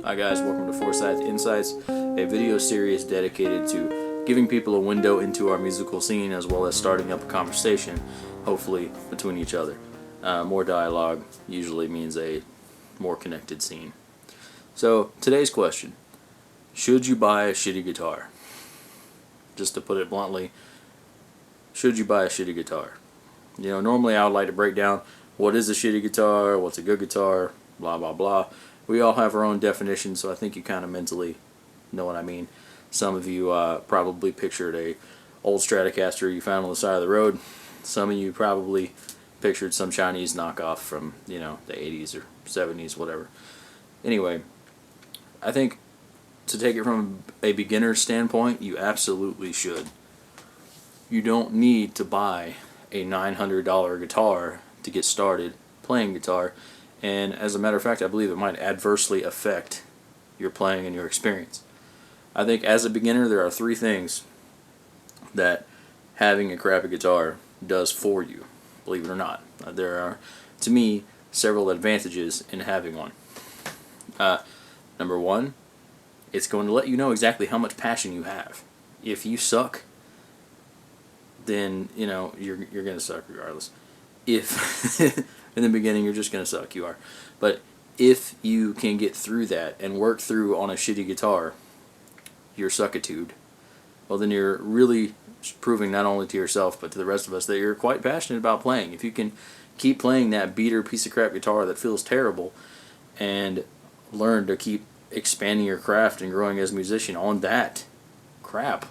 Hi guys, welcome to Forsyth Insights, a video series dedicated to giving people a window into our musical scene as well as starting up a conversation, hopefully between each other. More dialogue usually means a more connected scene. So today's question, should you buy a shitty guitar? Just to put it bluntly, should you buy a shitty guitar? You know, normally I would like to break down what is a shitty guitar, what's a good guitar, blah blah blah. We all have our own definitions, so I think you kind of mentally know what I mean. Some of you probably pictured a old Stratocaster you found on the side of the road. Some of you probably pictured some Chinese knockoff from, you know, the 80s or 70s, whatever. Anyway, I think to take it from a beginner's standpoint, you absolutely should. You don't need to buy a $900 guitar to get started playing guitar, and as a matter of fact I believe it might adversely affect your playing and your experience. I think as a beginner there are three things that having a crappy guitar does for you, believe it or not. There are, to me, several advantages in having one. Number one, it's going to let you know exactly how much passion you have. If you suck, then you know you're gonna suck regardless. If in the beginning you're just gonna suck, you are. But if you can get through that and work through on a shitty guitar your suckitude, well then you're really proving not only to yourself but to the rest of us that you're quite passionate about playing. If you can keep playing that beater piece of crap guitar that feels terrible and learn to keep expanding your craft and growing as a musician on that crap,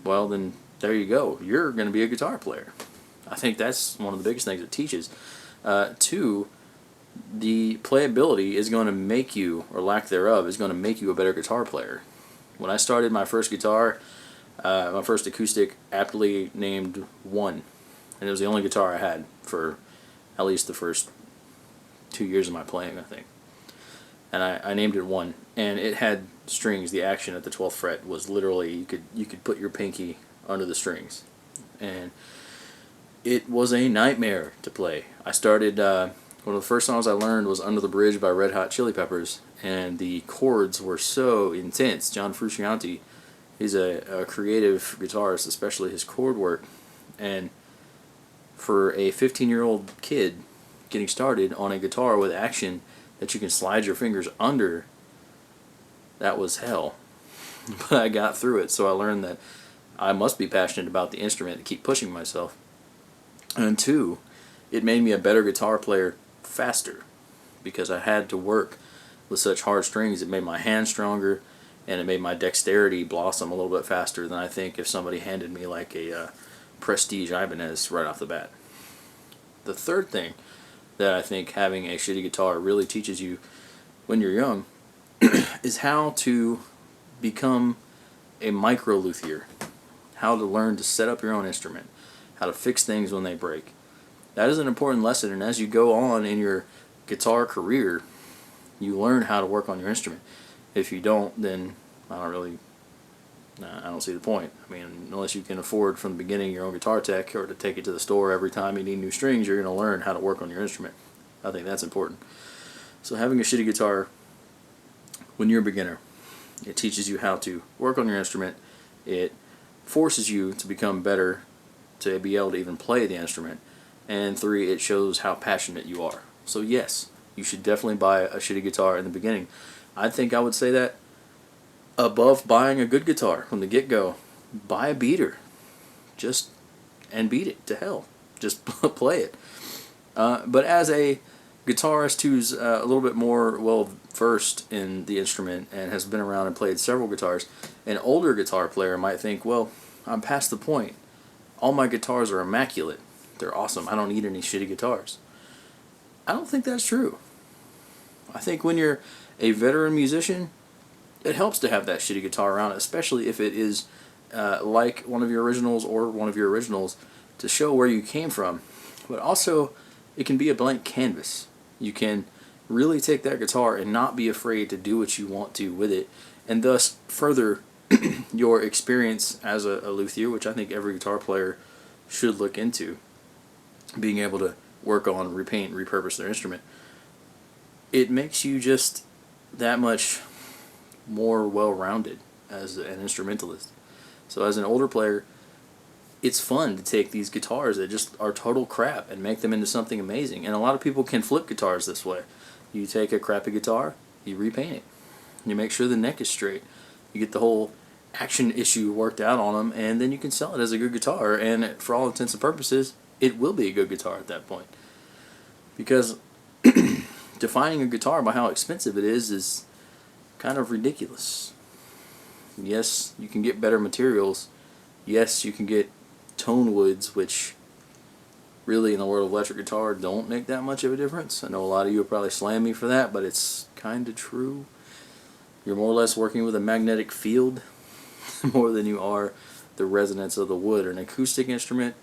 well then there you go. You're going to be a guitar player. I think that's one of the biggest things it teaches. Two, the playability is going to make you, or lack thereof, is going to make you a better guitar player. When I started my first guitar, my first acoustic, aptly named One, and it was the only guitar I had for at least the first 2 years of my playing, I think. And I named it One, and it had strings. The action at the 12th fret was literally you could put your pinky under the strings, and it was a nightmare to play. I started, one of the first songs I learned was Under the Bridge by Red Hot Chili Peppers, and the chords were so intense. John Frusciante, he's a creative guitarist, especially his chord work, and for a 15-year-old kid getting started on a guitar with action that you can slide your fingers under, that was hell. But I got through it, so I learned that I must be passionate about the instrument to keep pushing myself. And two, it made me a better guitar player faster because I had to work with such hard strings. It made my hands stronger and it made my dexterity blossom a little bit faster than I think if somebody handed me like a Prestige Ibanez right off the bat. The third thing that I think having a shitty guitar really teaches you when you're young is how to become a micro luthier, how to learn to set up your own instrument, how to fix things when they break. That is an important lesson, and as you go on in your guitar career, you learn how to work on your instrument. If you don't, then I don't see the point. I mean, unless you can afford from the beginning your own guitar tech or to take it to the store every time you need new strings, you're going to learn how to work on your instrument. I think that's important. So having a shitty guitar when you're a beginner, it teaches you how to work on your instrument. It forces you to become better to be able to even play the instrument. And three, it shows how passionate you are. So yes, you should definitely buy a shitty guitar in the beginning. I think I would say that above buying a good guitar from the get-go, buy a beater. And beat it to hell. Just play it. But as a guitarist who's a little bit more well-versed in the instrument and has been around and played several guitars, an older guitar player might think, well, I'm past the point. All my guitars are immaculate. They're awesome. I don't need any shitty guitars. I don't think that's true. I think when you're a veteran musician, it helps to have that shitty guitar around, especially if it is like one of your originals or one of your originals to show where you came from. But also, it can be a blank canvas. You can really take that guitar and not be afraid to do what you want to with it, and thus further your experience as a luthier, which I think every guitar player should look into, being able to work on, repaint, repurpose their instrument. It makes you just that much more well-rounded as an instrumentalist. So as an older player, it's fun to take these guitars that just are total crap and make them into something amazing. And a lot of people can flip guitars this way. You take a crappy guitar, you repaint it. You make sure the neck is straight. You get the whole action issue worked out on them, and then you can sell it as a good guitar. And for all intents and purposes, it will be a good guitar at that point. Because defining a guitar by how expensive it is kind of ridiculous. Yes, you can get better materials. Yes, you can get tone woods, which really in the world of electric guitar don't make that much of a difference. I know a lot of you will probably slam me for that, but it's kind of true. You're more or less working with a magnetic field more than you are the resonance of the wood. Or an acoustic instrument,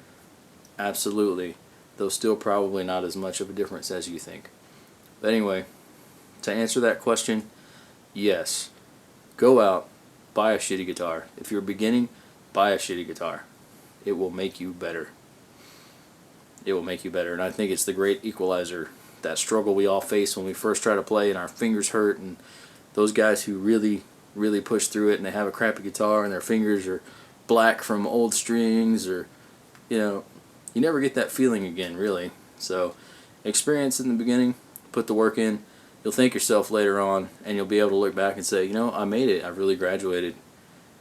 absolutely, though still probably not as much of a difference as you think. But anyway, to answer that question, yes, go out, buy a shitty guitar. If you're beginning, buy a shitty guitar. It will make you better. It will make you better. And I think it's the great equalizer, that struggle we all face when we first try to play and our fingers hurt, and those guys who really push through it and they have a crappy guitar and their fingers are black from old strings, or you never get that feeling again, really. So experience in the beginning, put the work in, you'll thank yourself later on, and you'll be able to look back and say, I made it, I really graduated,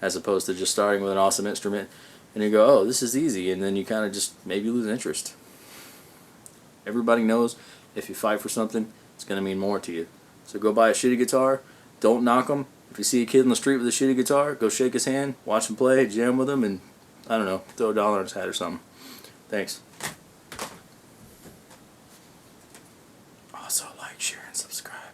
as opposed to just starting with an awesome instrument and you go, oh, this is easy, and then you kind of just maybe lose interest. Everybody knows if you fight for something, it's going to mean more to you. So go buy a shitty guitar, don't knock them. If you see a kid in the street with a shitty guitar, go shake his hand, watch him play, jam with him, and I don't know, throw a dollar in his hat or something. Thanks. Also, like, share, and subscribe.